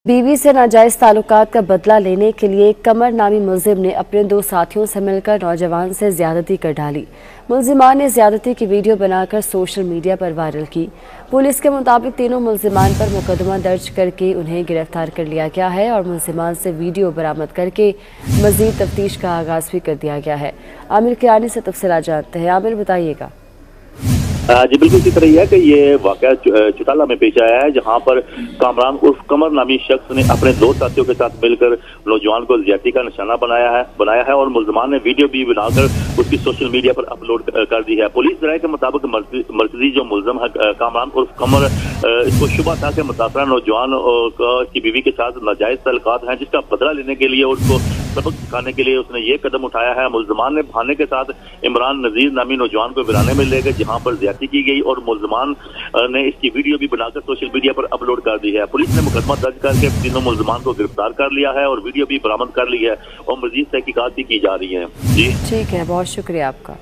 बीवी से नाजायज ताल्लुकात का बदला लेने के लिए कमर नामी मुलजिम ने अपने दो साथियों से मिलकर नौजवान से ज्यादती कर डाली। मुलजिमान ने ज्यादती की वीडियो बनाकर सोशल मीडिया पर वायरल की। पुलिस के मुताबिक तीनों मुलजिमान पर मुकदमा दर्ज करके उन्हें गिरफ्तार कर लिया गया है और मुलजिमान से वीडियो बरामद करके मजीद तफ्तीश का आगाज भी कर दिया गया है। आमिर किरानी से तफसीलात जानते हैं। आमिर, बताइएगा। जी बिल्कुल इसी तरह ही है कि ये वाकया चौटाला में पेश आया है, जहां पर कामरान उर्फ कमर नामी शख्स ने अपने दो साथियों के साथ मिलकर नौजवान को ज्यादती का निशाना बनाया है और मुलजमान ने वीडियो भी बनाकर उसकी सोशल मीडिया पर अपलोड कर दी है। पुलिस राय के मुताबिक मरकजी जो मुलजम है कामरान उर्फ कमर, इसको शुबा था कि मुतासरा नौजवान की बीवी के साथ नाजायज तल्लुकात हैं, जिसका बदला लेने के लिए उसको सबक सिखाने के लिए उसने ये कदम उठाया है। मुलजमान ने बहाने के साथ इमरान नजीर नामी नौजवान को वीराने में ले गए, जहाँ पर ज्यादती की गई और मुलजमान ने इसकी वीडियो भी बनाकर सोशल मीडिया पर अपलोड कर दी है। पुलिस ने मुकदमा दर्ज करके तीनों मुलजमान को गिरफ्तार कर लिया है और वीडियो भी बरामद कर ली है और मजीद तहकीकात भी की जा रही है। जी ठीक है, बहुत शुक्रिया आपका।